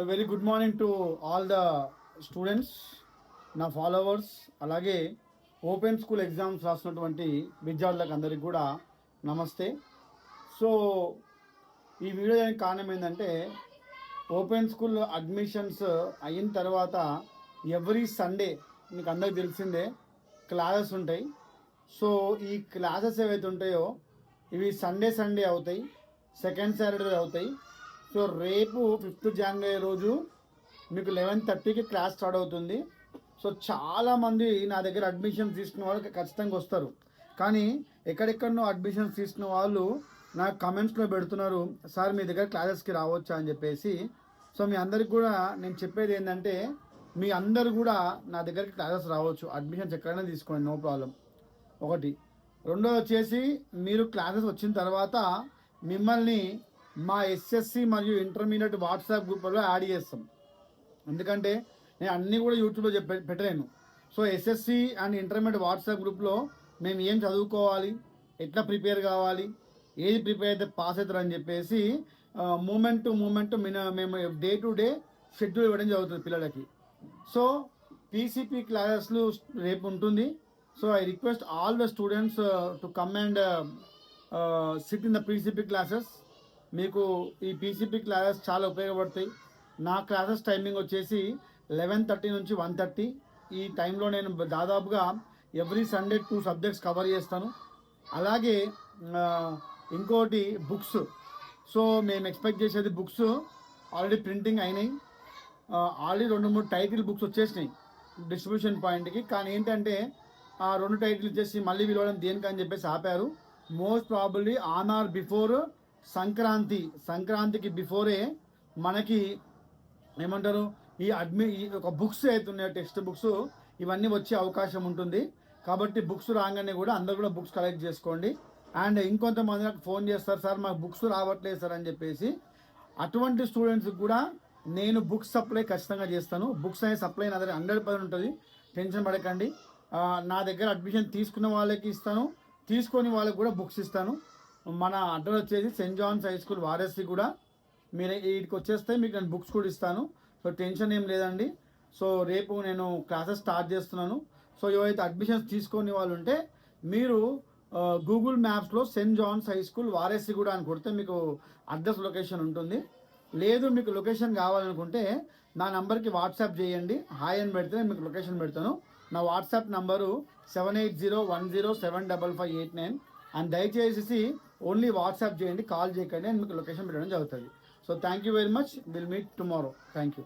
Very good morning to all the students, నా followers, అలాగే open school exams రాసినటువంటి విద్యార్థులకు అందరికీ కూడా నమస్తే. సో ఈ వీడియో దానికి కారణం ఏంటంటే, ఓపెన్ స్కూల్ అడ్మిషన్స్ అయిన తర్వాత ఎవ్రీ సండే మీకు అందరికి తెలిసిందే క్లాసెస్ ఉంటాయి. సో ఈ క్లాసెస్ ఏవైతే ఉంటాయో ఇవి సండే అవుతాయి, సెకండ్ సాటర్డే అవుతాయి. సో రేపు 5th జనవరి రోజు మీకు 11:30కి క్లాస్ స్టార్ట్ అవుతుంది. సో చాలామంది నా దగ్గర అడ్మిషన్స్ తీసుకున్న వాళ్ళు ఖచ్చితంగా వస్తారు, కానీ ఎక్కడెక్కడనో అడ్మిషన్స్ తీసుకున్న వాళ్ళు నాకు కమెంట్స్లో పెడుతున్నారు, సార్ మీ దగ్గర క్లాసెస్కి రావచ్చా అని చెప్పేసి. సో మీ అందరికి కూడా నేను చెప్పేది ఏంటంటే, మీ అందరు కూడా నా దగ్గరికి క్లాసెస్ రావచ్చు, అడ్మిషన్స్ ఎక్కడైనా తీసుకోండి, నో ప్రాబ్లం. ఒకటి. రెండోది వచ్చేసి, మీరు క్లాసెస్ వచ్చిన తర్వాత మిమ్మల్ని మా ఎస్ఎస్సి మరియు ఇంటర్మీడియట్ వాట్సాప్ గ్రూప్లో యాడ్ చేస్తాం. ఎందుకంటే నేను అన్నీ కూడా యూట్యూబ్లో పెట్టలేను. So SSC and intermediate WhatsApp గ్రూప్లో మేము ఏం చదువుకోవాలి, ఎట్లా ప్రిపేర్ కావాలి, ఏది ప్రిపేర్ అయితే పాస్ అవుతారని చెప్పేసి మూమెంట్ టు మూమెంట్ మేము డే టు డే షెడ్యూల్ ఇవ్వడం జరుగుతుంది పిల్లలకి. సో పీసీపీ క్లాసెస్లు రేపు ఉంటుంది. So I request all the students to come and SIT in the PCP classes. మీకు ఈ పీసీపీ క్లాసెస్ చాలా ఉపయోగపడతాయి. నా క్లాసెస్ టైమింగ్ వచ్చేసి 11:30 నుంచి 1:30. ఈ టైంలో నేను దాదాపుగా ఎవ్రీ సండే 2 సబ్జెక్ట్స్ కవర్ చేస్తాను. అలాగే ఇంకోటి బుక్స్. సో మేము ఎక్స్పెక్ట్ చేసేది బుక్స్ ఆల్రెడీ ప్రింటింగ్ అయినాయి. ఆల్రెడీ 2-3 టైటిల్ బుక్స్ వచ్చేసినాయి డిస్ట్రిబ్యూషన్ పాయింట్కి. కానీ ఏంటంటే ఆ 2 టైటిల్ ఇచ్చేసి మళ్ళీ పిలవడం దేనికని చెప్పేసి ఆపారు. Most probably on are before సంక్రాంతికి బిఫోరే మనకి ఏమంటారు ఈ ఒక బుక్స్ అవుతున్నాయి, టెక్స్ట్ బుక్స్ ఇవన్నీ వచ్చే అవకాశం ఉంటుంది. కాబట్టి బుక్స్ రాగానే కూడా అందరు కూడా బుక్స్ కలెక్ట్ చేసుకోండి. అండ్ ఇంకొంతమంది నాకు ఫోన్ చేస్తారు, సార్ మాకు బుక్స్ రావట్లేదు సార్ అని చెప్పేసి. అటువంటి స్టూడెంట్స్కి కూడా నేను బుక్స్ సప్లై ఖచ్చితంగా చేస్తాను. బుక్స్ అనే సప్లై నా దగ్గర 100% ఉంటుంది, టెన్షన్ పడకండి. నా దగ్గర అడ్మిషన్ తీసుకున్న వాళ్ళకి ఇస్తాను, తీసుకొని వాళ్ళకి కూడా బుక్స్ ఇస్తాను. మన అడ్రస్ వచ్చేసి సెయింట్ జాన్స్ హై స్కూల్ వారసి కూడా. మీరు వీటికి వచ్చేస్తే మీకు నేను బుక్స్ కూడా ఇస్తాను. సో టెన్షన్ ఏం లేదండి. సో రేపు నేను క్లాసెస్ స్టార్ట్ చేస్తున్నాను. సో ఎవరైతే అడ్మిషన్స్ తీసుకొని వాళ్ళు ఉంటే మీరు గూగుల్ మ్యాప్స్లో సెయింట్ జాన్స్ హై స్కూల్ వారసి కూడా అని కొడితే మీకు అడ్రస్ లొకేషన్ ఉంటుంది. లేదు మీకు లొకేషన్ కావాలనుకుంటే నా నంబర్కి వాట్సాప్ చేయండి, హాయ్ అని పెడితే నేను మీకు లొకేషన్ పెడతాను. నా వాట్సాప్ నంబరు 7801075589. అండ్ దయచేసి ఓన్లీ వాట్సాప్ చేయండి, కాల్ చేయకండి, అండ్ మీకు లొకేషన్ పెట్టడం జరుగుతుంది. So thank you very much. Will meet tomorrow. Thank you.